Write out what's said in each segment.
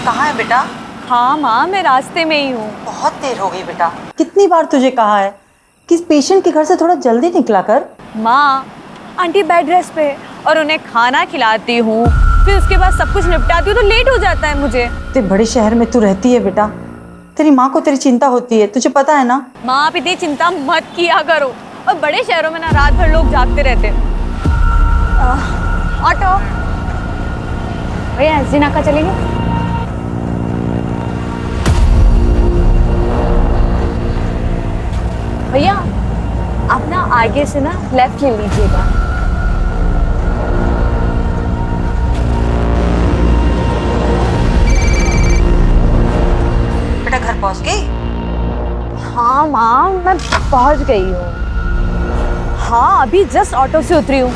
कहाँ है बेटा? हाँ माँ, मैं रास्ते में ही हूँ। बहुत देर हो गई बेटा। कितनी बार तुझे कहा है कि इस पेशेंट के घर से थोड़ा जल्दी निकला कर। माँ, आंटी बेड रेस्ट पे और उन्हें खाना खिलाती हूँ, फिर उसके बाद सब कुछ निपटाती हूँ तो लेट हो जाता है मुझे। इतने बड़े शहर में तू रहती है बेटा, तेरी माँ को तेरी चिंता होती है, तुझे पता है ना। माँ, आप इतनी चिंता मत किया करो। और बड़े शहरों में ना रात भर लोग जागते रहते हैं। ऑटो भैया, एसडी नाका चलेंगे? भैया आप ना आगे से ना लेफ्ट ले लीजिएगा। बेटा घर पहुंच गई? हाँ माँ, मैं पहुंच गई हूँ। हाँ, अभी जस्ट ऑटो से उतरी हूँ।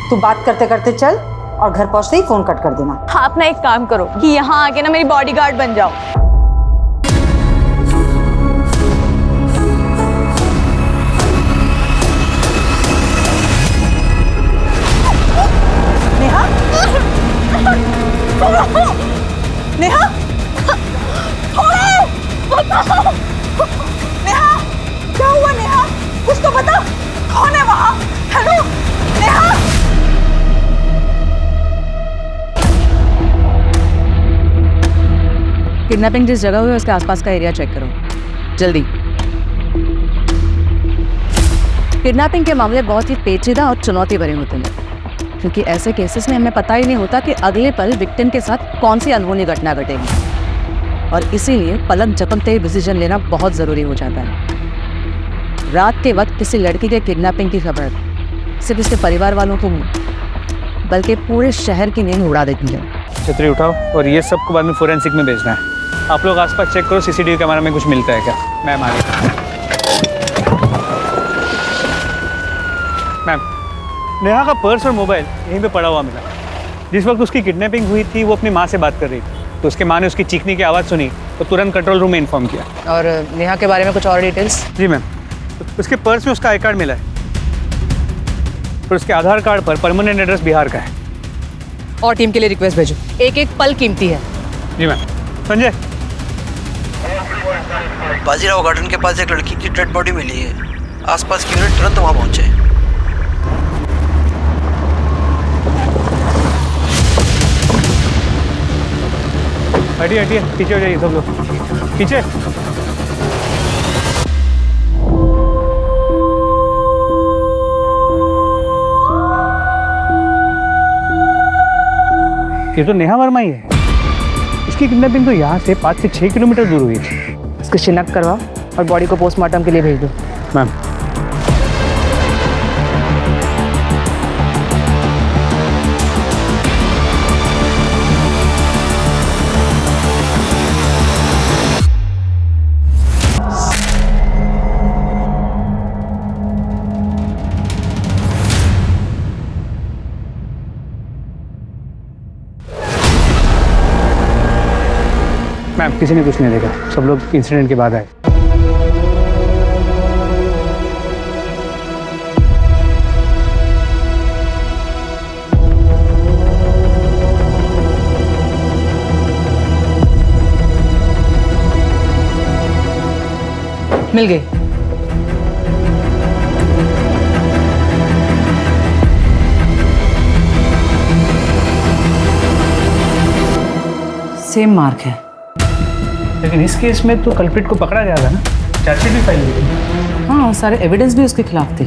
तू बात करते करते चल और घर पहुंचते ही फोन कट कर देना। हाँ, अपना एक काम करो कि यहाँ आके ना मेरी बॉडीगार्ड बन जाओ। नेहा? नेहा? नेहा? क्या हुआ नेहा? कुछ तो बता, कौन है वहाँ? हेलो नेहा? किडनैपिंग जिस जगह हुई है उसके आसपास का एरिया चेक करो जल्दी। किडनैपिंग के मामले बहुत ही पेचीदा और चुनौती भरे होते हैं, क्योंकि ऐसे केसेस में हमें पता ही नहीं होता कि अगले पल विक्टिम के साथ कौन सी अनहोनी घटना घटेगी, और इसीलिए पलक झपकते ही डिसीजन लेना बहुत ज़रूरी हो जाता है। रात के वक्त किसी लड़की के किडनैपिंग की खबर सिर्फ उसके परिवार वालों को बल्कि पूरे शहर की नींद उड़ा देती है। छतरी उठाओ और ये सबको बाद में फोरेंसिक में भेजना है। आप लोग आसपास चेक करो, सीसीटीवी कैमरा में कुछ मिलता है क्या। मैम आ गई। मैम, नेहा का पर्स और मोबाइल यहीं पे पड़ा हुआ मिला। जिस वक्त उसकी किडनैपिंग हुई थी वो अपनी माँ से बात कर रही थी, तो उसके माँ ने उसकी चीखने की आवाज़ सुनी तो तुरंत कंट्रोल रूम में इन्फॉर्म किया। और नेहा के बारे में कुछ और डिटेल्स? जी मैम, उसके पर्स में उसका आई कार्ड मिला है और उसके आधार कार्ड पर परमानेंट एड्रेस बिहार का है। और टीम के लिए रिक्वेस्ट भेजो, एक एक पल कीमती है। जी मैम। संजय, बाजीराव गार्डन के पास एक लड़की की डेड बॉडी मिली है। आसपास की यूनिट तुरंत वहां पहुंचे। हटिए हटिए, पीछे हो जाइए सब लोग, पीछे। ये तो नेहा वर्मा ही है। इसकी किडनैपिंग तो यहाँ से 5 से 6 किलोमीटर दूर हुई थी। इसकी शिनाख्त करवाओ और बॉडी को पोस्टमार्टम के लिए भेज दो। मैम, मैम किसी ने कुछ नहीं देखा, सब लोग इंसिडेंट के बाद आए। मिल गई। सेम मार्क है, लेकिन इस केस में तो कल्प्रिट को पकड़ा गया था ना, चार्जशीट भी फाइल हुई थी। हाँ, सारे एविडेंस भी उसके खिलाफ थे।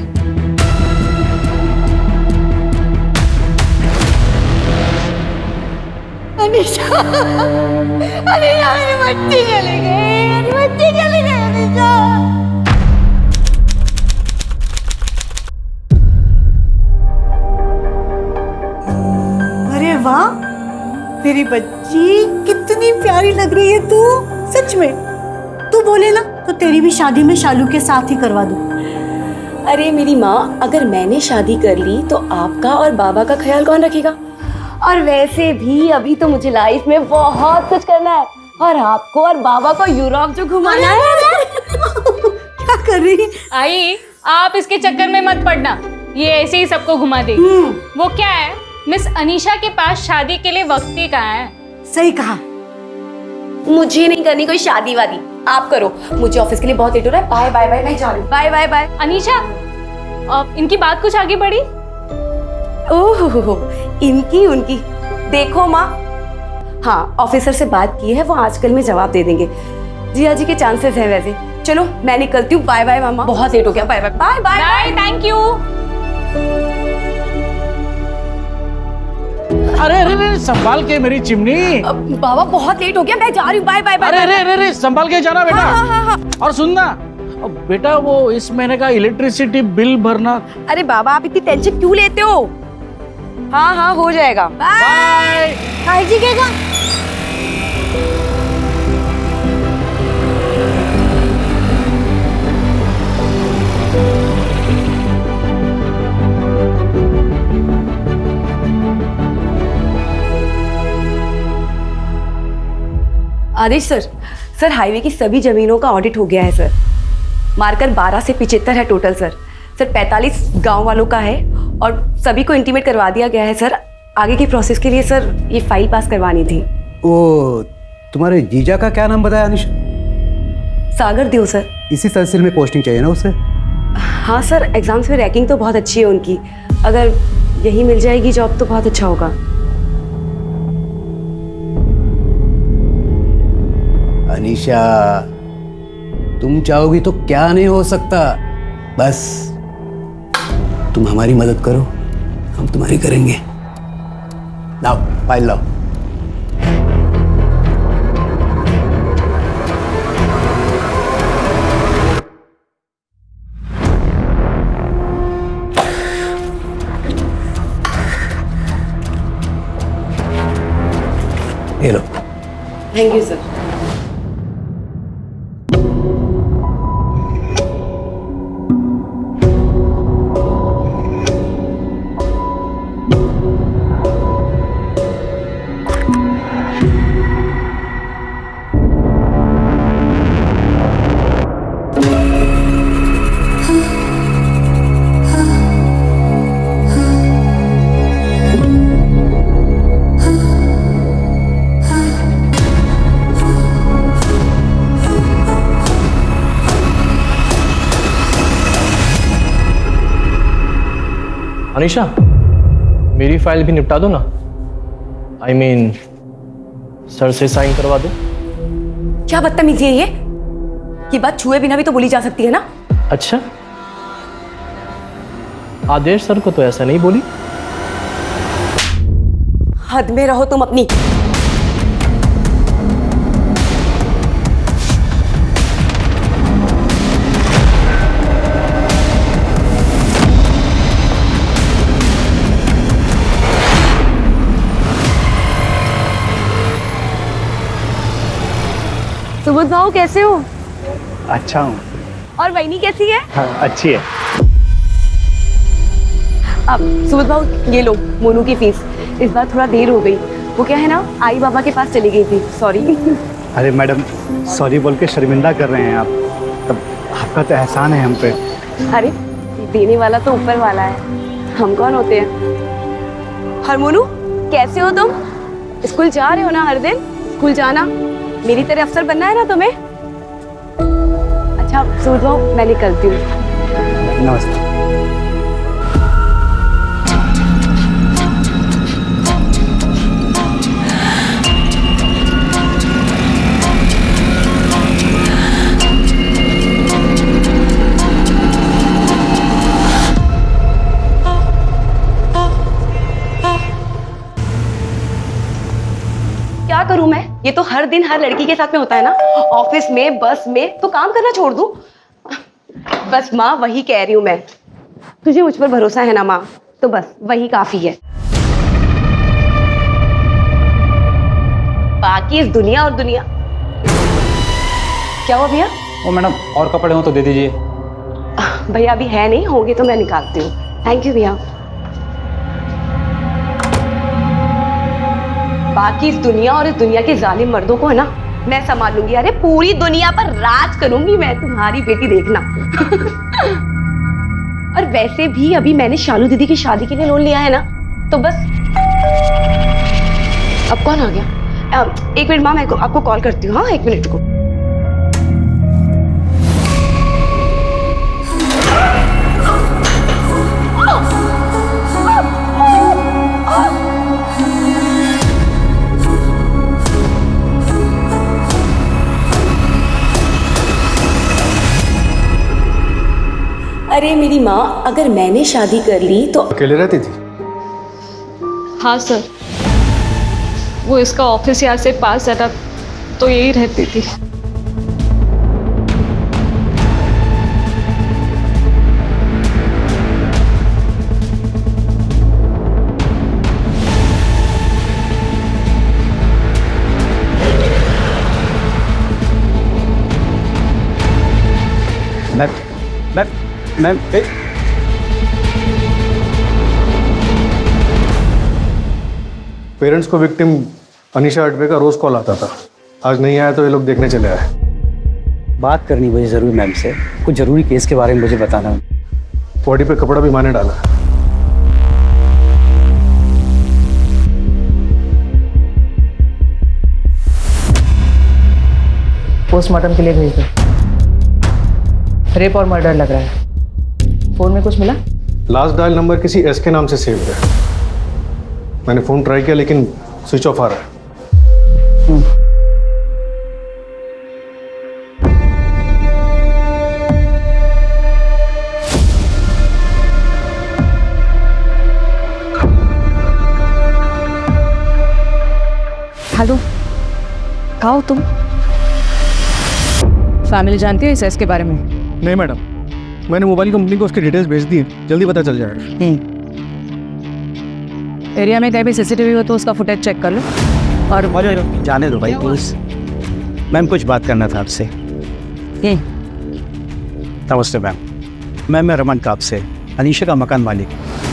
अनीशा, अनीशा मेरी बच्ची चली गई, मेरी बच्ची चली गई अनीशा। अरे वाह, तेरी बच्ची कितनी प्यारी लग रही है तू। सच में तू बोले ना तो तेरी भी शादी में शालू के साथ ही करवा दूं। अरे मेरी माँ, अगर मैंने शादी कर ली तो आपका और बाबा का ख्याल कौन रखेगा? और वैसे भी अभी तो मुझे लाइफ में बहुत कुछ करना है, और आपको और बाबा को यूरोप जो घुमाना है। क्या कर रही है? आई, आप इसके चक्कर में मत पड़ना, ये ऐसे ही सबको घुमा देगी। वो क्या है, मिस अनीशा के पास शादी के लिए वक्त ही कहाँ है। सही कहा, मुझे नहीं करनी कोई शादी वादी, आप करो। मुझे ऑफिस के लिए बहुत लेट हो रहा है। बाय बाय बाय, मैं जा रही हूँ। Bye bye bye. अनीशा, इनकी बात कुछ आगे बढ़ी? ओह, इनकी उनकी देखो माँ। हाँ, ऑफिसर से बात की है, वो आजकल में जवाब दे देंगे। जिया जी के चांसेस हैं वैसे। चलो मैं निकलती हूँ। बाय बाय मामा, बहुत लेट हो गया। Bye bye bye bye bye, thank you. अरे अरे अरे संभाल के मेरी चिमनी। बाबा बहुत लेट हो गया, मैं जा रही हूँ। Bye bye bye. अरे अरे अरे अरे संभाल के जाना बेटा। हाँ, हाँ, हाँ। और सुनना बेटा, वो इस महीने का इलेक्ट्रिसिटी बिल भरना। अरे बाबा आप इतनी टेंशन क्यों लेते हो? हाँ हाँ हो जाएगा। बाय। काहे जी केगा? आदेश सर हाईवे की सभी जमीनों का ऑडिट हो गया है सर। मार्कर 12 से 75 है टोटल सर। 45 गांव वालों का है और सभी को इंटीमेट करवा दिया गया है सर। आगे की प्रोसेस के लिए सर ये फाइल पास करवानी थी। ओ, तुम्हारे जीजा का क्या नाम बताया अनिशा? सागर देव सर। इसी तहसील में पोस्टिंग चाहिए ना उसे? हाँ सर, एग्जाम्स में रैंकिंग तो बहुत अच्छी है उनकी। अगर यही मिल जाएगी जॉब तो बहुत अच्छा होगा। अनिशा, तुम चाहोगी तो क्या नहीं हो सकता। बस तुम हमारी मदद करो, हम तुम्हारी करेंगे। लाओ फाइल लाओ। ये लो। Thank you sir. अनीशा, मेरी फाइल भी निपटा दो ना। I mean, सर से साइन करवा दो। क्या बदतमीजी है ये बात छुए बिना भी तो बोली जा सकती है ना। अच्छा, आदेश सर को तो ऐसा नहीं बोली। हद में रहो तुम अपनी। सुबोध भाऊ कैसे हो? अच्छा हूँ। और वैनी कैसी है? हाँ, अच्छी है। अब सुबोध भाऊ ये लो मोनू की फीस। इस बार थोड़ा देर हो गई, वो क्या है ना आई बाबा के पास चली गई थी। सॉरी। अरे मैडम, सॉरी बोल के शर्मिंदा कर रहे हैं आप। तब आपका तो एहसान है हम पे। अरे देने वाला तो ऊपर वाला है, हम कौन होते हैं। और मोनू कैसे हो तुम? स्कूल जा रहे हो ना हर दिन? स्कूल जाना, मेरी तरह अफसर बनना है ना तुम्हें। अच्छा सुबोध भाऊ मैं निकलती हूँ। नमस्ते। क्या करूं मैं? ये तो हर दिन हर लड़की के साथ में होता है ना। ऑफिस में, बस में, तो काम करना छोड़ दूं? बस माँ वही कह रही हूं मैं। तुझे मुझ पर भरोसा है ना माँ, तो बस वही काफी है। बाकी इस दुनिया और दुनिया। क्या हुआ भैया? ओ मैडम, और कपड़े हो तो दे दीजिए। भैया अभी है नहीं, होंगे तो मैं निकालती हूँ। थैंक यू भैया। बाकी इस दुनिया और इस दुनिया के जालिम मर्दों को है ना मैं संभाल लूंगी। अरे पूरी दुनिया पर राज करूंगी मैं, तुम्हारी बेटी देखना। और वैसे भी अभी मैंने शालू दीदी की शादी के लिए लोन लिया है ना, तो बस। अब कौन आ गया? एक मिनट माँ, मैं आपको कॉल करती हूँ। हाँ, एक मिनट को। अरे मेरी माँ, अगर मैंने शादी कर ली तो अकेले रहती थी? हाँ सर, वो इसका ऑफिस यहाँ से पास है ना, तो यही रहती थी। मैम पेरेंट्स को विक्टिम अनीशा अडवे का रोज कॉल आता था। आज नहीं आया तो ये लोग देखने चले आए। बात करनी मुझे ज़रूर मैम से, कुछ ज़रूरी केस के बारे में मुझे बताना। बॉडी पे कपड़ा भी माने डाला। पोस्टमार्टम के लिए भेज दो। रेप और मर्डर लग रहा है। फोन में कुछ मिला? लास्ट डायल नंबर किसी एस के नाम से सेव है। मैंने फोन ट्राई किया लेकिन स्विच ऑफ आ रहा है। हेलो, कहाँ हो तुम? फैमिली जानती है इस एस के बारे में? नहीं मैडम, मैंने मोबाइल कंपनी को उसकी डिटेल्स भेज दी हैं, जल्दी पता चल जाएगा। एरिया में कहीं भी सीसीटीवी हो तो उसका फुटेज चेक कर लो। और जाने दो भाई प्लीज, मैम कुछ बात करना था आपसे। नमस्ते मैम, मैं रमन काप से, अनीशा का मकान मालिक,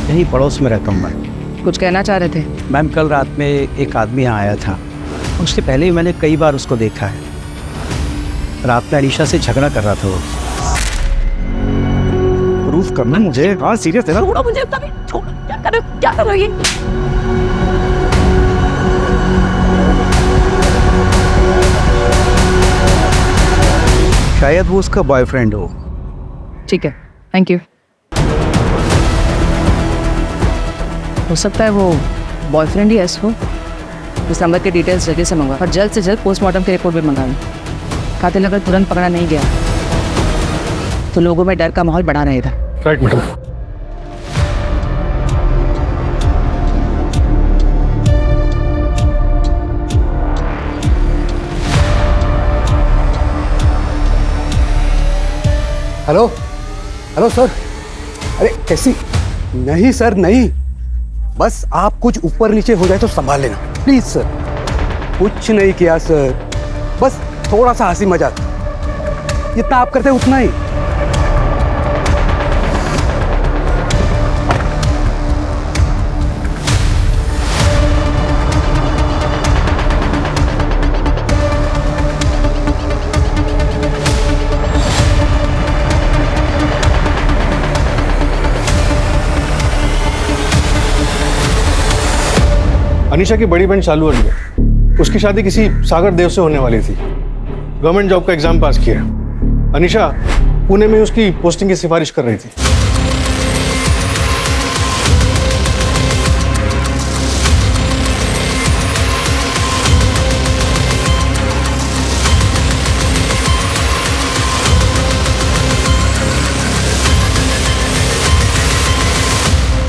यहीं पड़ोस में रहता हूँ मैं। कुछ कहना चाह रहे थे? मैम कल रात में एक आदमी यहाँ आया था, उससे पहले ही मैंने कई बार उसको देखा है। रात में अनीशा से झगड़ा कर रहा था वो। प्रूफ करना मुझे। हाँ सीरियस है ना? छोड़ो मुझे, तभी छोड़ो। क्या करो ये? शायद वो उसका बॉयफ्रेंड हो। ठीक है, थैंक यू। हो सकता है वो बॉयफ्रेंड ही एस हो। इस नंबर के डिटेल्स जल्दी से मंगवा और जल्द से जल्द पोस्टमार्टम की रिपोर्ट भी मंगा लो। कातिल अगर तुरंत पकड़ा नहीं गया तो लोगों में डर का माहौल बना रहेगा। Right madam. Hello hello sir. अरे कैसी? नहीं सर नहीं, बस आप कुछ ऊपर नीचे हो जाए तो संभाल लेना प्लीज सर। कुछ नहीं किया सर, बस थोड़ा सा हंसी मजाक, जितना आप करते उतना ही। अनीशा की बड़ी बहन शालू अली है, उसकी शादी किसी सागर देव से होने वाली थी। गवर्नमेंट जॉब का एग्जाम पास किया। अनीशा पुणे में उसकी पोस्टिंग की सिफारिश कर रही थी।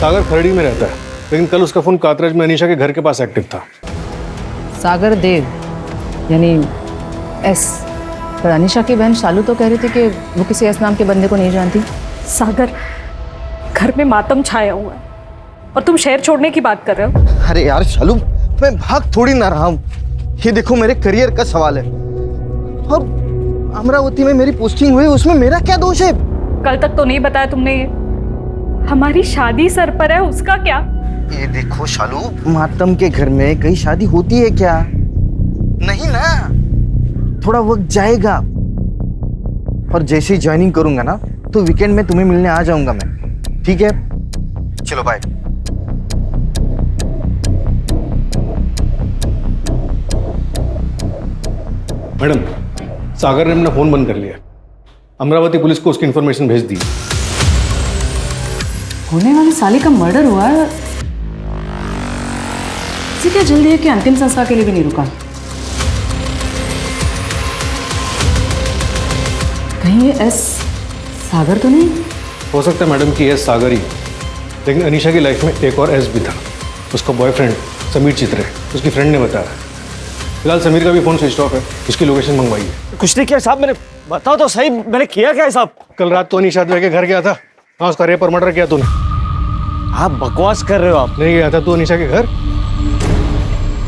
सागर खरड़ी में रहता है, लेकिन कल उसका फोन कातरज में अनीशा के घर के पास एक्टिव था। सागर देव यानी एस। पर अनीशा की बहन शालू तो कह रही थी कि वो किसी एस नाम के बंदे को नहीं जानती। सागर, घर में मातम छाया हुआ है और तुम शहर छोड़ने की बात कर रहे हो। अरे यार शालू, मैं भाग थोड़ी ना रहा हूँ, ये देखो मेरे करियर का सवाल है। और अमरावती में मेरी पोस्टिंग हुई, उसमें मेरा क्या दोष है? कल तक तो नहीं बताया तुमने ये। हमारी शादी सर पर है, उसका क्या? ये देखो शालू, मातम के घर में कहीं शादी होती है क्या? नहीं ना, थोड़ा वक्त जाएगा। और जैसे ही ज्वाइनिंग करूंगा ना तो वीकेंड में तुम्हें मिलने आ जाऊंगा मैं, ठीक है? चलो बाय। मैडम, सागर ने अपना फ़ोन बंद कर लिया। अमरावती पुलिस को उसकी इन्फॉर्मेशन भेज दी। होने वाली साली का मर्डर हुआ है, इसी क्या जल्दी है कि अंतिम संस्कार के लिए भी नहीं रुका। कहीं ये एस सागर तो नहीं? हो सकता है मैडम कि एस सागर ही, लेकिन अनीशा की लाइफ में एक और एस भी था। उसका बॉयफ्रेंड समीर चित्रे, उसकी फ्रेंड ने बताया। फिलहाल समीर का भी फ़ोन स्विच ऑफ है, उसकी लोकेशन मंगवाई है। कुछ नहीं किया साहब मैंने, बताओ तो सही मैंने किया क्या है साहब? कल रात तो अनीशा के घर गया था। हाँ, उसका रेप और मर्डर किया तूने। आप बकवास कर रहे हो आप। नहीं गया था तू अनीशा के घर?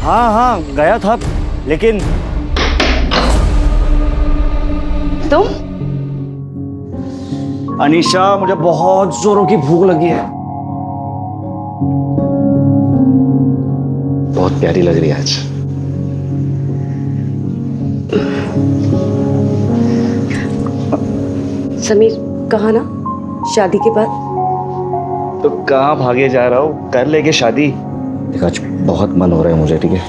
हाँ गया था, लेकिन तुम? अनीशा, मुझे बहुत जोरों की भूख लगी है। बहुत प्यारी लग रही है आज। समीर, कहा ना शादी के बाद? तो कहाँ भागे जा रहा हूँ, कर लेके शादी। देखो आज बहुत मन हो रहा है मुझे, ठीक है?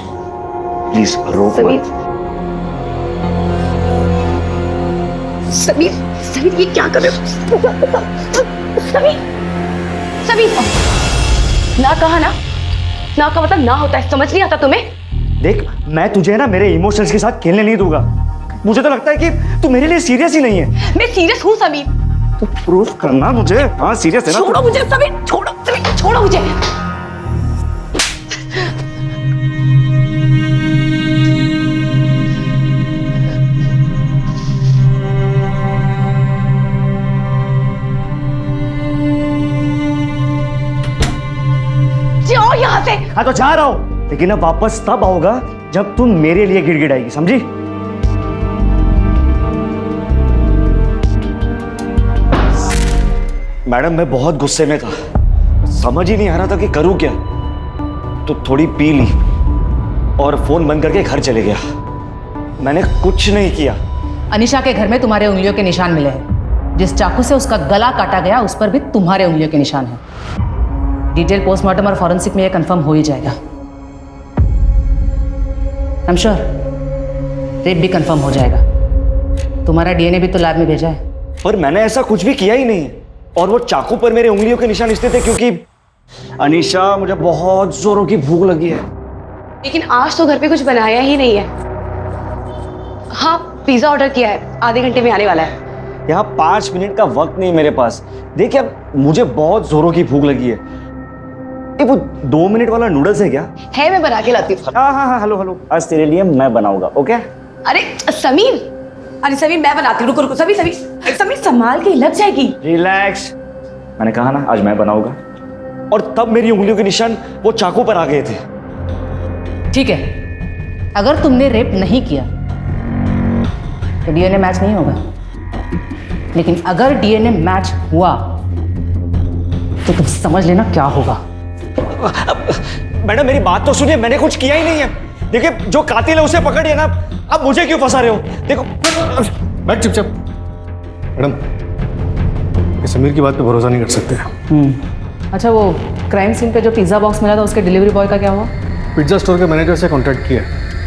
प्लीज रोक मत। समीर, समीर ये क्या कर रहे हो? समीर, समीर, ना कहा ना, ना का मतलब ना होता है, समझ नहीं आता तुम्हें? देख, मैं तुझे ना मेरे इमोशंस के साथ खेलने नहीं दूंगा। मुझे तो लगता है कि तू मेरे लिए सीरियस ही नहीं है। मैं सीरियस हूँ समीर। तो प्रूफ करना मुझे। हाँ सीरियस है ना? छोड़ो मुझे समीर, छोड़ो समीर, छोड़ो मुझे। जाओ यहाँ से। हाँ तो जा रहा हूँ, लेकिन अब वापस तब आओगा जब तुम मेरे लिए गिड़गिड़ाएगी, समझी? मैडम, मैं बहुत गुस्से में था, समझ ही नहीं आ रहा था कि करूं क्या। तो थोड़ी पी ली और फोन बंद करके घर चले गया। मैंने कुछ नहीं किया। अनीशा के घर में तुम्हारे उंगलियों के निशान मिले हैं। जिस चाकू से उसका गला काटा गया उस पर भी तुम्हारे उंगलियों के निशान हैं। डिटेल पोस्टमार्टम और फॉरेंसिक में यह कंफर्म हो ही जाएगा। आई एम श्योर रेप भी कंफर्म हो जाएगा। तुम्हारा डीएनए भी तो लैब में भेजा है। पर मैंने ऐसा कुछ भी किया ही नहीं। और वो चाकू पर मेरे उंगलियों के निशान इसलिए थे क्योंकि अनीशा, मुझे बहुत जोरों की भूख लगी है। लेकिन आज तो घर पे कुछ बनाया ही नहीं है। हाँ, पिज्जा ऑर्डर किया है, आधे घंटे में आने वाला है। यहाँ 5 मिनट का वक्त नहीं मेरे पास। देखिए, अब मुझे बहुत जोरों की भूख लगी है। वो 2 मिनट वाला नूडल्स है क्या? है, मैं बना के लाती हूँ। हाँ, हेलो, आज तेरे लिए मैं बनाऊंगा, ओके? अरे समीर, मैं बनाती हूँ। रुको समीर संभाल के, लग जाएगी। रिलैक्स, मैंने कहा ना आज मैं बनाऊंगा। और तब मेरी उंगलियों के निशान वो चाकू पर आ गए थे। ठीक है, अगर तुमने रेप नहीं किया तो डीएनए मैच नहीं होगा, लेकिन अगर डीएनए मैच हुआ तो तुम समझ लेना क्या होगा। मैडम, मेरी बात तो सुनिए, मैंने कुछ किया ही नहीं है। देखिए, जो कातिल है उसे पकड़िए ना। अब मुझे क्यों फंसा रहे हो? देखो, बैठ चुपचाप। मैडम, ये समीर की बात पे भरोसा नहीं कर सकते। अच्छा, वो क्राइम सीन पे जो पिज्जा बॉक्स मिला था उसके डिलीवरी बॉय का क्या हुआ? पिज्जा स्टोर के मैनेजर से कांटेक्ट किया,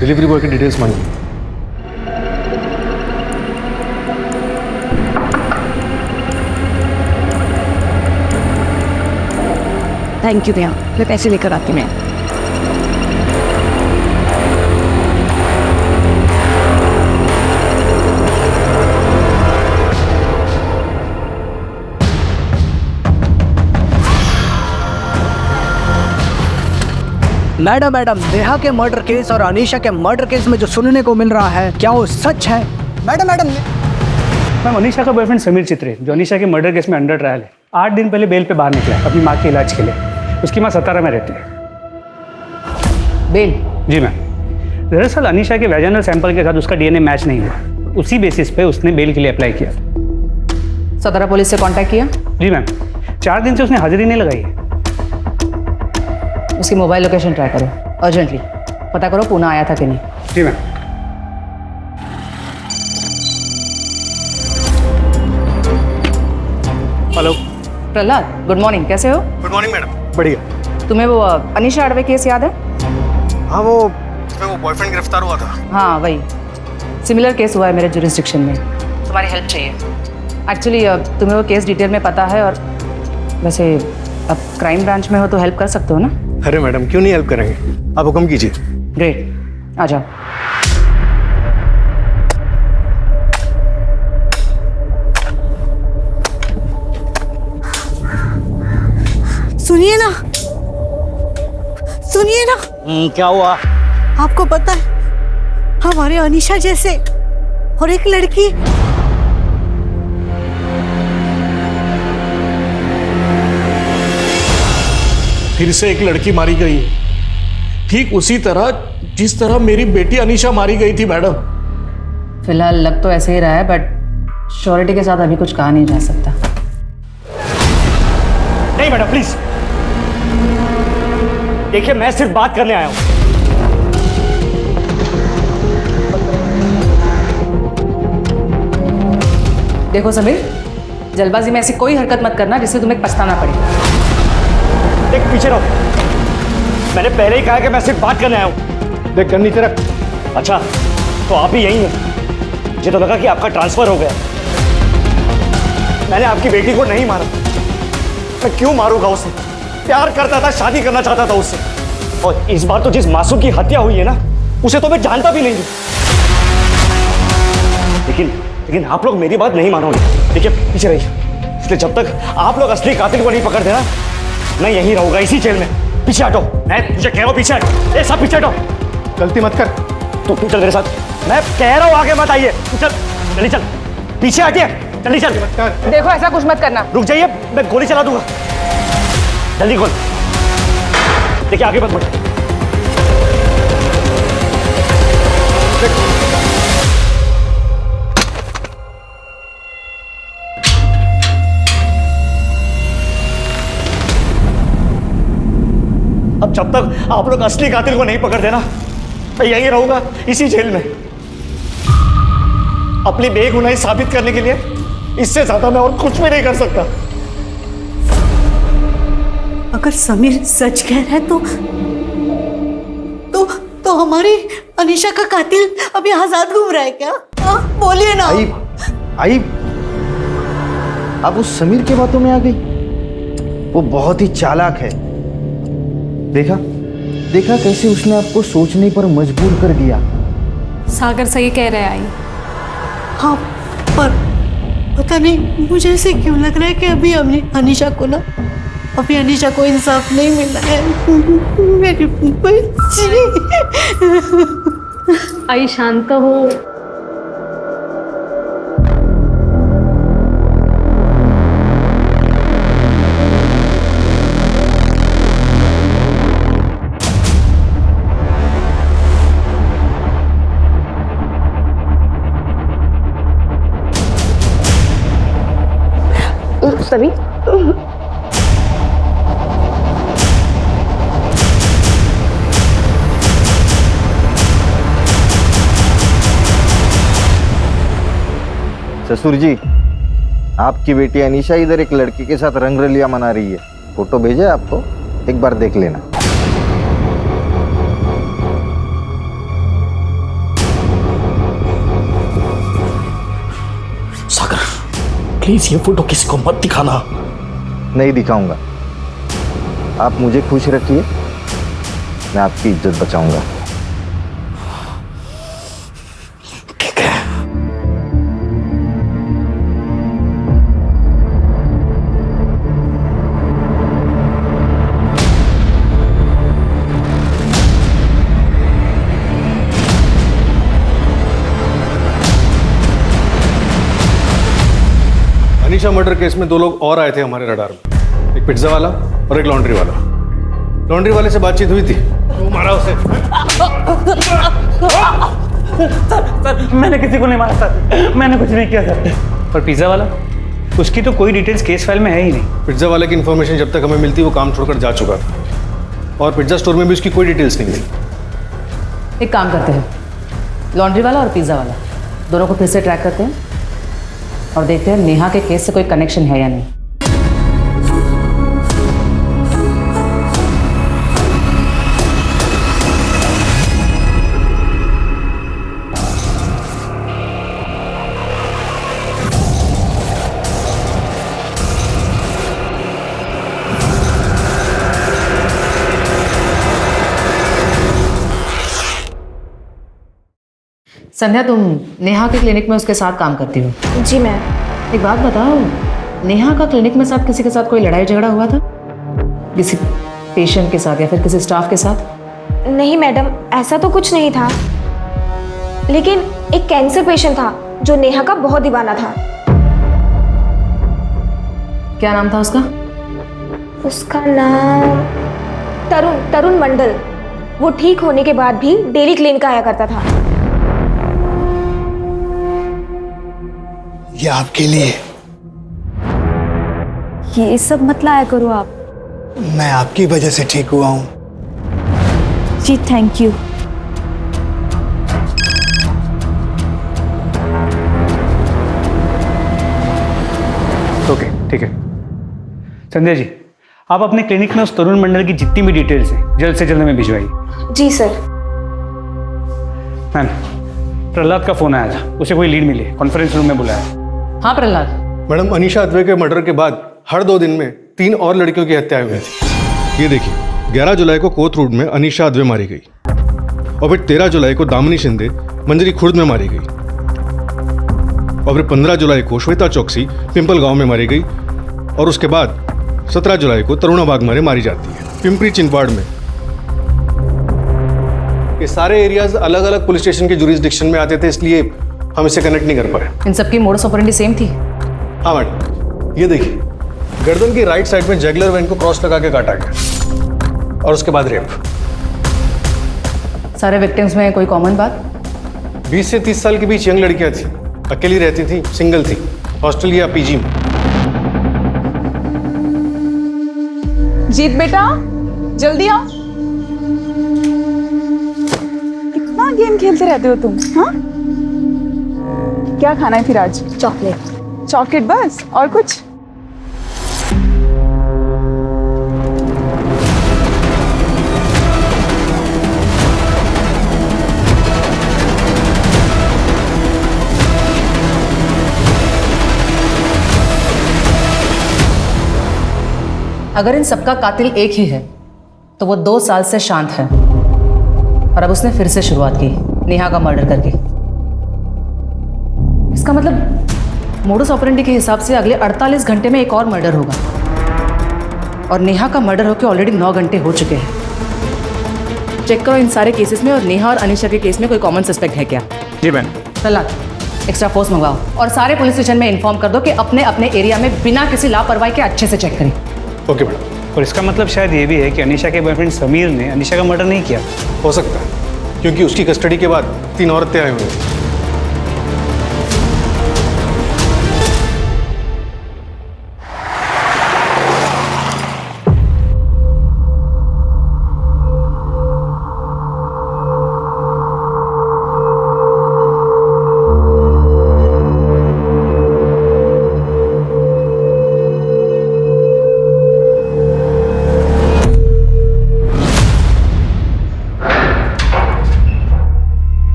डिलीवरी बॉय की डिटेल्स मांगी। थैंक यू भैया, मैं पैसे लेकर आती हूँ। मैडम, नेहा के मर्डर केस और अनीशा के मर्डर केस में जो सुनने को मिल रहा है, क्या वो सच है? मैडम, मैम, अनीशा का बॉयफ्रेंड समीर चित्रे, जो अनीशा के मर्डर केस में अंडर ट्रायल है, 8 दिन पहले बेल पे बाहर निकला है अपनी माँ के इलाज के लिए। उसकी माँ 17 में रहती है। बेल? जी मैम। दरअसल अनीशा के वैजाइनल सैंपल के साथ उसका डीएनए मैच नहीं हुआ। उसी बेसिस पे उसने बेल के लिए अप्लाई किया। 17 पुलिस से कांटेक्ट किया? जी मैम, 4 दिन से उसने हाजिरी नहीं लगाई है। उसकी मोबाइल लोकेशन ट्राई करो अर्जेंटली, पता करो पुणे आया था कि नहीं। जी ma'am. Hello Prahlad, good morning, कैसे हो? Good morning madam. बढ़िया। तुम्हें वो अनीशा अडवे केस याद है? हाँ, वो उसमें वो बॉयफ्रेंड गिरफ्तार हुआ था। हाँ वही। सिमिलर केस हुआ है मेरे जुरिस्डिक्शन में, तुम्हारी हेल्प चाहिए। एक्चुअली तुम्हें वो केस डिटेल में पता है, और वैसे अब क्राइम ब्रांच में हो तो हेल्प कर सकते हो ना? अरे मैडम क्यों नहीं हेल्प करेंगे, आप हुक्म कीजिए। ग्रेट, आ जाओ। सुनिए ना, सुनिए ना। क्या हुआ? आपको पता है हमारे अनीशा जैसे और एक लड़की फिर से एक लड़की मारी गई है, ठीक उसी तरह जिस तरह मेरी बेटी अनीशा मारी गई थी मैडम। फिलहाल लग तो ऐसे ही रहा है, बट श्योरिटी के साथ अभी कुछ कहा नहीं जा सकता। नहीं मैडम प्लीज, देखिए मैं सिर्फ बात करने आया हूं। देखो समीर, जल्दबाजी में ऐसी कोई हरकत मत करना जिससे तुम्हें पछताना पड़े। देख पीछे रहो, मैंने पहले ही कहा कि मैं सिर्फ बात करने आया हूं। देख गन नीचे रख। अच्छा तो आप ही यही हैं? मुझे तो लगा कि आपका ट्रांसफर हो गया। मैंने आपकी बेटी को नहीं मारा, मैं क्यों मारूंगा उसे? प्यार करता था, शादी करना चाहता था उससे, और इस बार तो जिस मासूम की हत्या हुई है ना, उसे तो मैं जानता भी नहीं हूं। लेकिन आप लोग मेरी बात नहीं मानोगे। देखिए पीछे रहिए, इसलिए जब तक आप लोग असली कातिल को नहीं पकड़ देना, मैं यहीं रहूंगा इसी जेल में। पीछे हटो, मैं तुझे कह रहा हूं पीछे हट। ए सब पीछे हटो, गलती मत कर। तू चल मेरे साथ, मैं कह रहा हूं आगे मत आइए। तू चल, जल्दी चल, पीछे हटिए, जल्दी चल। देखो ऐसा कुछ मत करना। रुक जाइए, मैं गोली चला दूंगा। जल्दी खोल। देखिए आगे मत बढ़। अब जब तक आप लोग असली कातिल को नहीं पकड़ देना, मैं यहीं रहूंगा इसी जेल में। अपनी बेगुनाही साबित करने के लिए इससे ज्यादा मैं और कुछ भी नहीं कर सकता। अगर समीर सच कह रहा है तो हमारी अनीशा का कातिल अभी आजाद घूम रहा है क्या? बोलिए ना। आई आप उस समीर के बातों में आ गई। वो बहुत ही चालाक है। देखा कैसे उसने आपको सोचने पर मजबूर कर दिया। सागर सही कह रहे हैं आई। हाँ, पर पता नहीं मुझे ऐसे क्यों लग रहा है कि अभी अनीशा को इंसाफ नहीं मिला है। मेरी बच्ची। आई शांत हो। सभी ससुर जी, आपकी बेटी अनीशा इधर एक लड़के के साथ रंगरलिया मना रही है। फोटो भेजे आपको, एक बार देख लेना। सागर प्लीज ये फोटो किसी को मत दिखाना। नहीं दिखाऊंगा। आप मुझे खुश रखिए, मैं आपकी इज्जत बचाऊंगा। ठीक है। अनीशा मर्डर केस में 2 लोग और आए थे हमारे रडार में, एक पिज्जा वाला और एक लॉन्ड्री वाला। लॉन्ड्री वाले से बातचीत हुई थी, वो मारा उसे। सर मैंने किसी को नहीं मारा सर, मैंने कुछ नहीं किया सर। और पिज्जा वाला, उसकी तो कोई डिटेल्स केस फाइल में है ही नहीं। पिज्जा वाले की इन्फॉर्मेशन जब तक हमें मिलती वो काम छोड़कर जा चुका था, और पिज्जा स्टोर में भी उसकी कोई डिटेल्स नहीं थी। एक काम करते हैं, लॉन्ड्री वाला और पिज़्ज़ा वाला दोनों को फिर से ट्रैक करते हैं और देखते हैं नेहा के केस से कोई कनेक्शन है या नहीं। संध्या, तुम नेहा के क्लिनिक में उसके साथ काम करती हो? जी मैम। एक बात बताओ, नेहा का क्लिनिक में साथ किसी के साथ कोई लड़ाई झगड़ा हुआ था? किसी पेशेंट के साथ या फिर किसी स्टाफ के साथ? नहीं मैडम, ऐसा तो कुछ नहीं था, लेकिन एक कैंसर पेशेंट था जो नेहा का बहुत दीवाना था। क्या नाम था उसका? उसका नाम तरुण मंडल। वो ठीक होने के बाद भी डेली क्लिनिक आया करता था। ये आपके लिए। ये सब मत लाया करो आप। मैं आपकी वजह से ठीक हुआ हूँ। जी थैंक यू। ओके, ठीक है। संध्या जी, आप अपने क्लिनिक में उस तरुण मंडल की जितनी भी डिटेल्स हैं जल्द से जल्द हमें भिजवाइए। जी सर। मैम, प्रहलाद का फोन आया था, उसे कोई लीड मिली, कॉन्फ्रेंस रूम में बुलाया। हाँ प्रहलाद। मैडम, अनीशा अद्वै के मर्डर के बाद हर 2 दिन में 3 और लड़कियों की हत्या हुई थी। ये देखिए, 11 जुलाई को कोथरूड में अनीशा अद्वै मारी गई और फिर 13 जुलाई को दामिनी शिंदे मंजरी खुर्द में मारी गई और फिर 15 जुलाई को श्वेता चौकसी पिंपल गांव में मारी गई और उसके बाद 17 जुलाई को तरुणा बागमारे मारी जाती है पिंपरी चिंचवाड़ में। ये सारे एरियाज अलग अलग पुलिस स्टेशन के जुरिस्डिक्शन में आते थे, इसलिए हम इसे कनेक्ट नहीं कर पाए। इन सबकी मोडस ऑपरेंडी सेम थी? हाँ मैडम, ये देखिए, गर्दन की राइट साइड में जगलर वेन को क्रॉस लगा के काटा गया और उसके बाद रेप। सारे विक्टिम्स में कोई कॉमन बात? 20 से 30 साल के बीच यंग लड़कियां थी, अकेली रहती थी, सिंगल थी, हॉस्टल या पीजी में। जीत बेटा, जल्दी आओ। कितना गेम खेलते रहते हो तुम? हाँ, क्या खाना है फिर आज? चॉकलेट। चॉकलेट बस, और कुछ? अगर इन सबका कातिल एक ही है तो वो 2 साल से शांत है और अब उसने फिर से शुरुआत की नेहा का मर्डर करके। इसका मतलब मोडस ऑपरेंडी के हिसाब से अगले 48 घंटे में एक और मर्डर होगा और नेहा का मर्डर होकर ऑलरेडी 9 घंटे हो चुके हैं। चेक करो इन सारे केसेस में और नेहा और अनीशा के केस में कोई कॉमन सस्पेक्ट है क्या? जी मैम। प्रहलाद, एक्स्ट्रा फोर्स मंगवाओ और सारे पुलिस स्टेशन में इन्फॉर्म कर दो कि अपने अपने एरिया में बिना किसी लापरवाही के अच्छे से चेक करें। Okay madam. और इसका मतलब शायद ये भी है कि अनीशा के बॉयफ्रेंड समीर ने अनीशा का मर्डर नहीं किया। हो सकता है, क्योंकि उसकी कस्टडी के बाद 3 और हत्याएं हुई थी।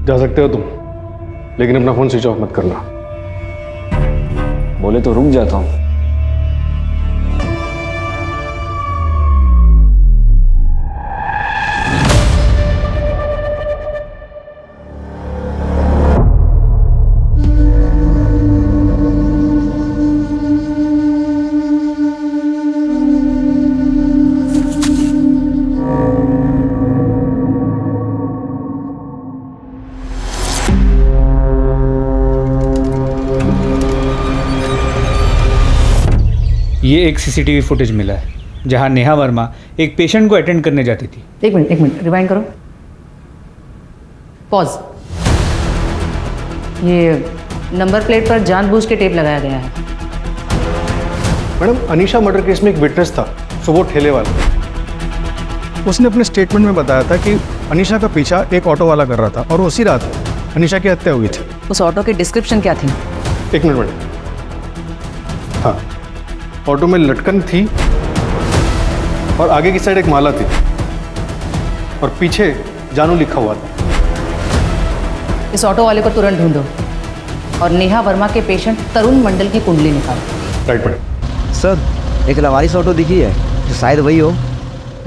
जा सकते हो तुम, लेकिन अपना फोन स्विच ऑफ मत करना। बोले तो रुक जाता हूँ। ये एक सीसीटीवी फुटेज मिला है जहां नेहा वर्मा एक पेशेंट को अटेंड करने जाती थी। एक मिनट रिवाइंड करो। पॉज। ये नंबर प्लेट पर जानबूझ के टेप लगाया गया है। मैडम, अनीशा मर्डर केस में एक विटनेस था, सो वो ठेले वाला। उसने अपने स्टेटमेंट में बताया था कि अनीशा का पीछा एक ऑटो वाला कर रहा था और उसी रात अनीशा की हत्या हुई थी। उस ऑटो की डिस्क्रिप्शन क्या थी? एक मिनट मैडम। हाँ, ऑटो में लटकन थी और आगे की साइड एक माला थी और पीछे जानू लिखा हुआ था। इस ऑटो वाले को तुरंत ढूंढो और नेहा वर्मा के पेशेंट तरुण मंडल की कुंडली निकालो। Right madam. सर, एक लवारिस ऑटो दिखी है, जो शायद वही हो,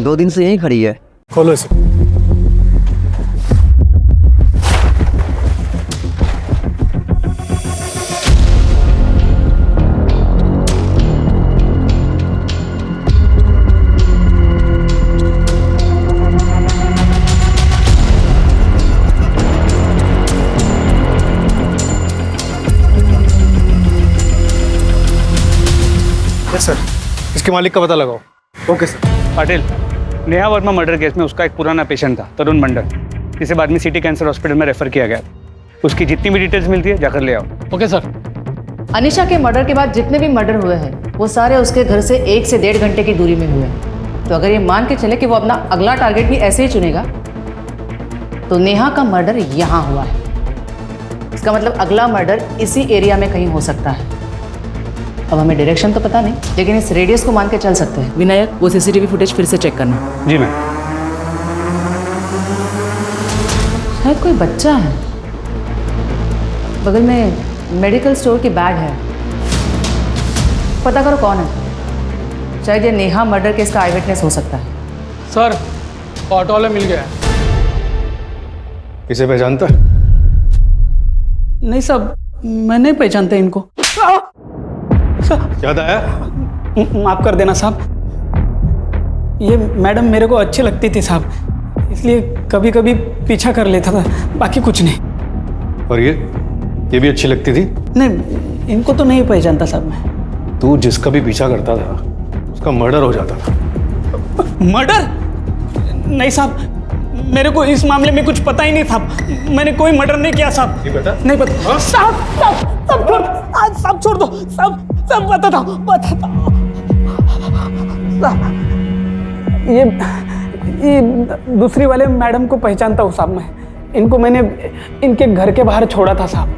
2 दिन से यहीं खड़ी है। खोलो इसे। सर, इसके मालिक का पता लगाओ। Okay sir. Patil, Neha Verma murder case में उसका एक पुराना पेशेंट था, तरुण मंडल, जिसे बाद में सिटी कैंसर हॉस्पिटल में रेफर किया गया। उसकी जितनी भी डिटेल्स मिलती है जाकर ले आओ। Okay sir. अनीशा के मर्डर के बाद जितने भी मर्डर हुए हैं वो सारे उसके घर से 1 से 1.5 घंटे की दूरी में हुए हैं। तो अगर ये मान के चले कि वो अपना अगला टारगेट भी ऐसे ही चुनेगा तो नेहा का मर्डर यहाँ हुआ है। इसका मतलब अगला मर्डर इसी एरिया में कहीं हो सकता है। अब हमें डायरेक्शन तो पता नहीं, लेकिन इस रेडियस को मान के चल सकते हैं। विनायक, वो सीसीटीवी फुटेज फिर से चेक करना। जी मैम। शायद कोई बच्चा है। बगल में मेडिकल स्टोर की बैग है। पता करो कौन है। शायद ये नेहा मर्डर केस का आई विटनेस हो सकता है। सर, ऑटो वाला मिल गया। इसे पहचानता है? नहीं साहब, मैं नहीं पहचानता इनको। याद आया? माफ कर देना साहब, ये मैडम मेरे को अच्छी लगती थी साहब, इसलिए कभी कभी पीछा कर लेता था, बाकी कुछ नहीं। और ये भी अच्छी लगती थी? नहीं, इनको तो नहीं पहचानता साहब मैं। तू जिसका भी पीछा करता था उसका मर्डर हो जाता था। मर्डर? नहीं साहब, मेरे को इस मामले में कुछ पता ही नहीं था। मैंने कोई मर्डर नहीं किया साहब। नहीं पता? नहीं पता साहब, छोड़ दो साहब, सब पता था। ये दूसरी वाले मैडम को पहचानता हूँ साहब मैं। इनको मैंने इनके घर के बाहर छोड़ा था साहब,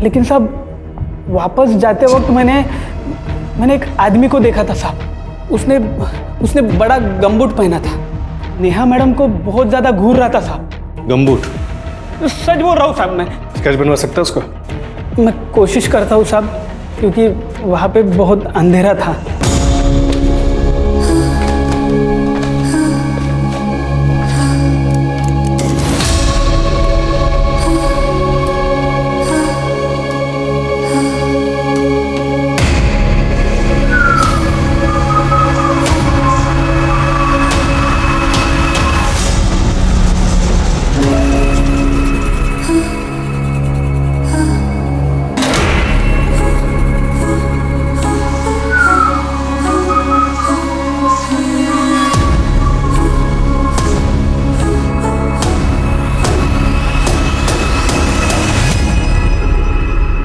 लेकिन साहब वापस जाते वक्त मैंने एक आदमी को देखा था साहब। उसने बड़ा गमबूट पहना था। नेहा मैडम को बहुत ज्यादा घूर रहा था साहब। गमबूट? सच बोल रहा हूँ साहब मैं। स्केच बनवा सकता है उसका? मैं कोशिश करता हूँ साहब, क्योंकि वहाँ पे बहुत अंधेरा था।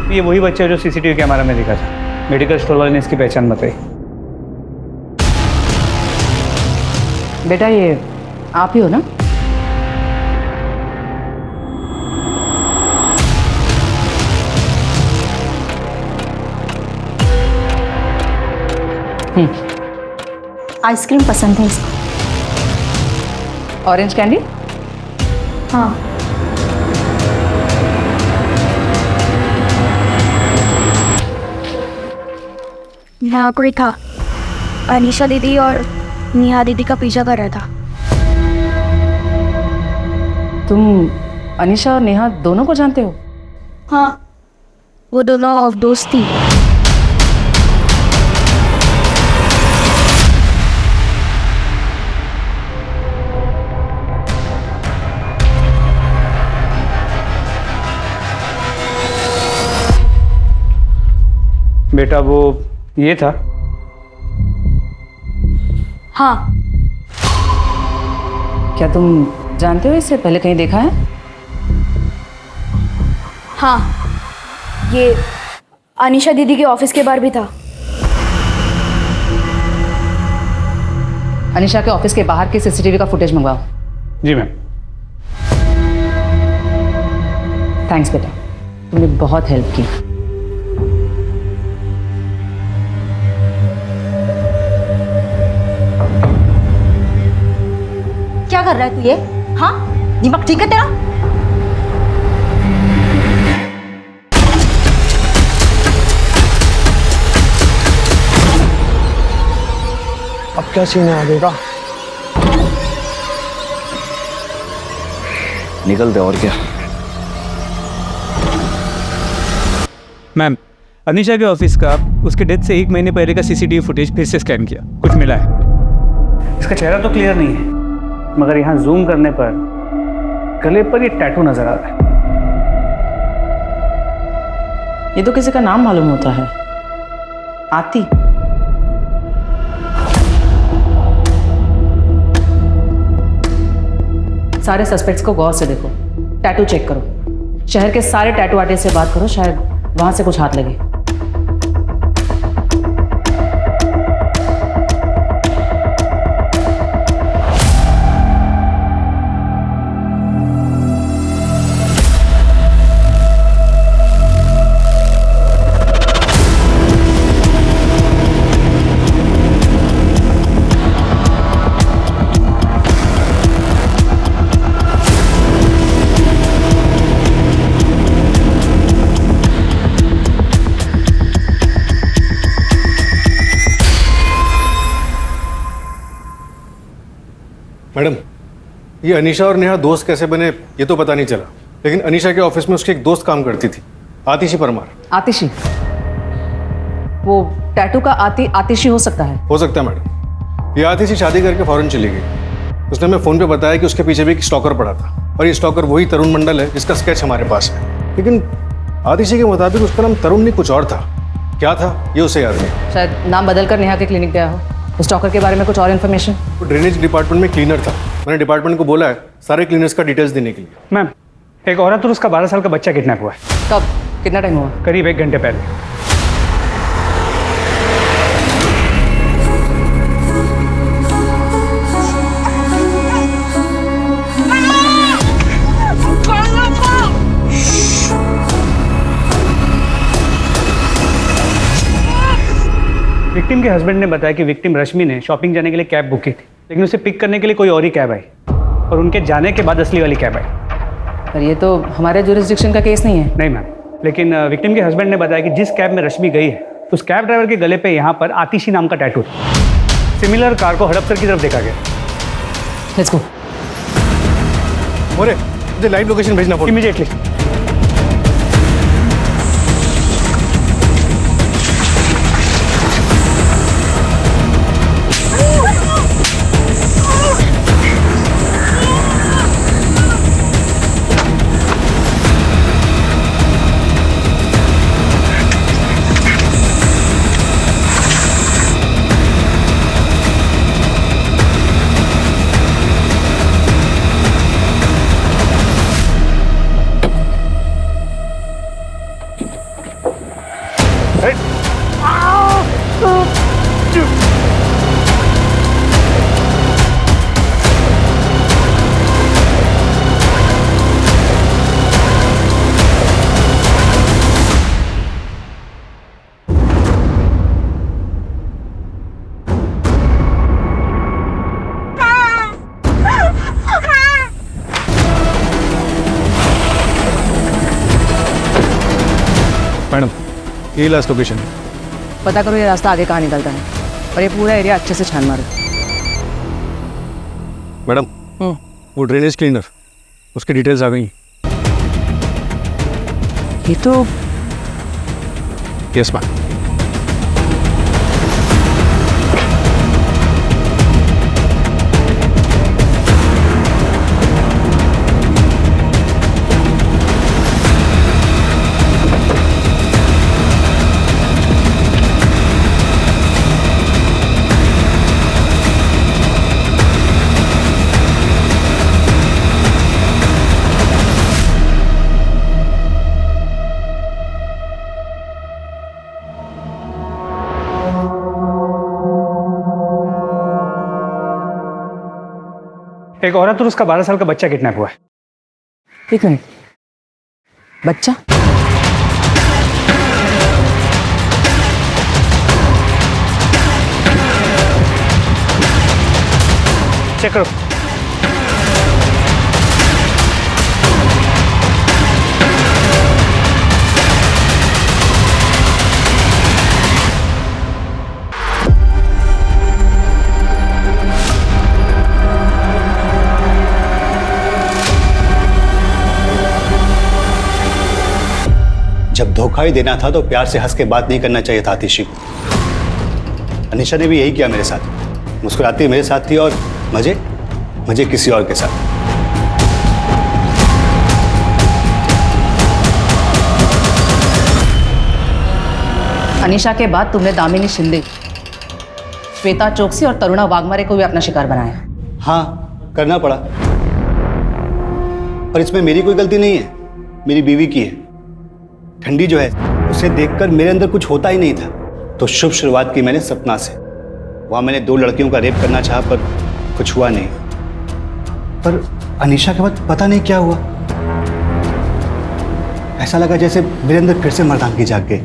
ये वही बच्चा है जो सीसीटीवी कैमरा में दिखा था। मेडिकल स्टोर वाले ने इसकी पहचान बताई। बेटा, ये आप ही हो ना? आइसक्रीम पसंद है इसको। Orange candy? हाँ। यहाँ कोई था, अनीशा दीदी और नेहा दीदी का पीछा कर रहा था। तुम अनीशा और नेहा दोनों को जानते हो? हाँ, वो दोनों ऑफ दोस्त थी। बेटा, वो ये था? हाँ। क्या तुम जानते हो इससे पहले कहीं देखा है? हाँ, ये अनीशा दीदी के ऑफिस के बाहर भी था। अनीशा के ऑफिस के बाहर के सीसीटीवी का फुटेज मंगवाओ। जी मैम। थैंक्स बेटा, तुमने बहुत हेल्प की। क्या कर रहा है तू ये? हाँ, दिमाग ठीक है तेरा? अब क्या सीन है आगे का? निकलते और क्या। मैम, अनीशा के ऑफिस का उसके डेथ से 1 महीने पहले का सीसीटीवी फुटेज फिर से स्कैन किया, कुछ मिला है। इसका चेहरा तो क्लियर नहीं है, मगर यहाँ जूम करने पर गले पर ये टैटू नजर आ रहा है। ये तो किसी का नाम मालूम होता है। आती? सारे सस्पेक्ट्स को गौर से देखो, टैटू चेक करो, शहर के सारे टैटू आर्टिस्ट से बात करो, शायद वहां से कुछ हाथ लगे। मैडम, ये अनीशा और नेहा दोस्त कैसे बने ये तो पता नहीं चला, लेकिन अनीशा के ऑफिस में उसकी एक दोस्त काम करती थी, आतिशी परमार। आतिशी? वो टैटू का आतिशी हो सकता है? हो सकता है मैडम। ये आतिशी शादी करके फौरन चली गई। उसने हमें फोन पे बताया कि उसके पीछे भी एक स्टॉकर पड़ा था, और ये स्टॉकर वही तरुण मंडल है जिसका स्केच हमारे पास है। लेकिन आतिशी के मुताबिक उसका नाम तरुण नहीं कुछ और था। क्या था ये उसे याद नहीं। शायद नाम बदलकर नेहा के क्लिनिक गया हो। स्टॉकर के बारे में कुछ और इन्फॉर्मेशन? वो ड्रेनेज डिपार्टमेंट में क्लीनर था। मैंने डिपार्टमेंट को बोला है सारे क्लीनर्स का डिटेल्स देने के लिए। मैम, एक औरत और उसका 12 साल का बच्चा किडनैप हुआ है। कब? कितना टाइम हुआ? करीब 1 घंटे पहले। विक्टिम के हस्बैंड ने बताया कि विक्टिम रश्मि ने शॉपिंग जाने के लिए कैब बुक की थी, लेकिन उसे पिक करने के लिए कोई और ही कैब आई, और उनके जाने के बाद असली वाली कैब आई। पर ये तो हमारे जुरिस्डिक्शन का केस नहीं है। नहीं मैम, लेकिन विक्टिम के हस्बैंड ने बताया कि जिस कैब में रश्मि गई है उस कैब ड्राइवर के गले पे यहाँ पर आतिशी नाम का टैटू था। सिमिलर कार को हड़पसर की तरफ देखा गया। Let's go. मोरे, मुझे लाइव लोकेशन भेजना पड़ेगा इमीडिएटली। मैडम, ये लास्ट लोकेशन है। पता करो ये रास्ता आगे कहाँ निकलता है, और ये पूरा एरिया अच्छे से छान मारो। मैडम, वो ड्रेनेज क्लीनर, उसकी डिटेल्स आ गई। ये तो यस मैम। एक औरत और उसका 12 साल का बच्चा किडनैप हुआ है। एक मिनट, बच्चा? चेक करो। जब धोखा ही देना था तो प्यार से हंस के बात नहीं करना चाहिए था आतिशी को। अनीशा ने भी यही किया मेरे साथ। मुस्कुराती मेरे साथ थी और मजे किसी और के साथ। अनीशा के बाद तुमने दामिनी शिंदे, श्वेता चौकसी और तरुणा वाघमारे को भी अपना शिकार बनाया। हाँ, करना पड़ा। पर इसमें मेरी कोई गलती नहीं है, मेरी बीवी की है। ठंडी जो है उसे देखकर मेरे अंदर कुछ होता ही नहीं था, तो शुभ शुरुआत की मैंने सपना से। वहां मैंने 2 लड़कियों का रेप करना चाहा पर कुछ हुआ नहीं। पर अनीशा के बाद पता नहीं क्या हुआ, ऐसा लगा जैसे मेरे अंदर फिर से मर्दानगी जाग गई।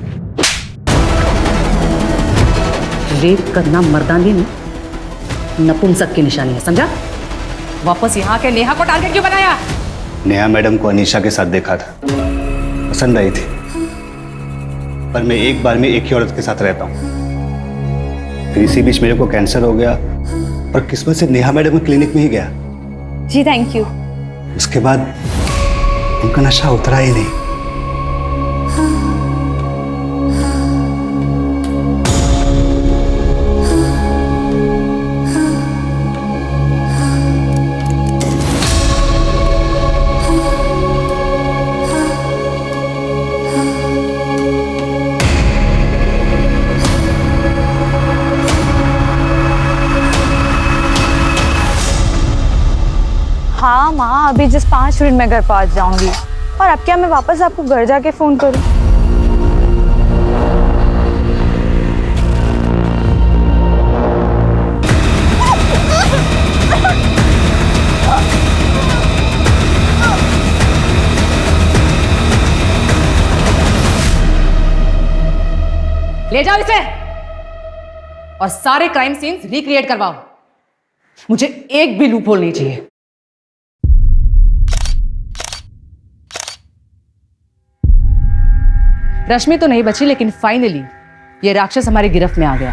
रेप करना मर्दानगी नहीं, नपुंसक की निशानी है, समझा? वापस यहाँ के नेहा को टारगेट क्यों बनाया? नेहा मैडम को अनीशा के साथ देखा था, पसंद आई थी। पर मैं एक बार में एक ही औरत के साथ रहता हूँ। फिर इसी बीच मेरे को कैंसर हो गया, पर किस्मत से नेहा मैडम के क्लिनिक में ही गया। जी थैंक यू। उसके बाद उनका नशा उतरा ही नहीं। हाँ माँ, अभी जिस 5 मिनट में घर पहुँच जाऊंगी। और अब क्या मैं वापस आपको घर जाके फोन करूँ? ले जाओ इसे और सारे क्राइम सीन्स रिक्रिएट करवाओ। मुझे एक भी लूपहोल नहीं चाहिए। रश्मि तो नहीं बची, लेकिन फाइनली ये राक्षस हमारी गिरफ्त में आ गया।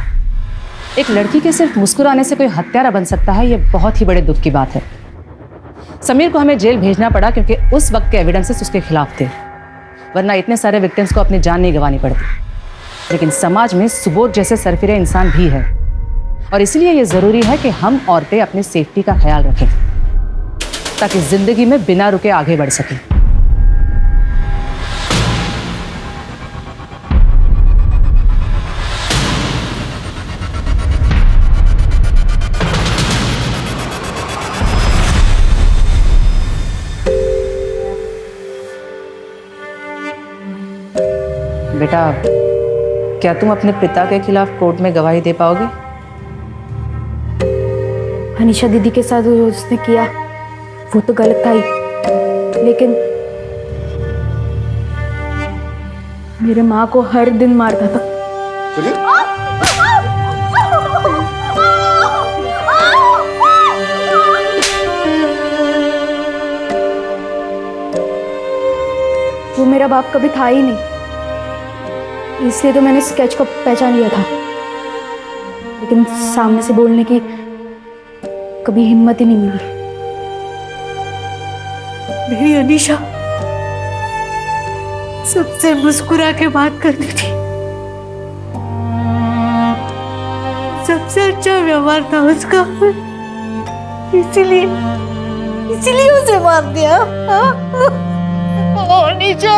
एक लड़की के सिर्फ मुस्कुराने से कोई हत्यारा बन सकता है, ये बहुत ही बड़े दुख की बात है। समीर को हमें जेल भेजना पड़ा क्योंकि उस वक्त के एविडेंसेस उसके खिलाफ थे, वरना इतने सारे विक्टिम्स को अपनी जान नहीं गंवानी पड़ती। लेकिन समाज में सुबोध जैसे सरफिरे इंसान भी है, और इसलिए ये जरूरी है कि हम औरतें अपनी सेफ्टी का ख्याल रखें ताकि जिंदगी में बिना रुके आगे बढ़ सकें। बेटा, क्या तुम अपने पिता के खिलाफ कोर्ट में गवाही दे पाओगे? अनीशा दीदी के साथ जो उसने किया वो तो गलत था ही, लेकिन मेरे माँ को हर दिन मारता था। वो मेरा बाप कभी था ही नहीं, इसलिए तो मैंने स्केच को पहचान लिया था, लेकिन सामने से बोलने की कभी हिम्मत ही नहीं मिली। मेरी अनीशा सबसे मुस्कुरा के बात करती थी, सबसे अच्छा व्यवहार था उसका, इसीलिए उसे मार दिया। अनीशा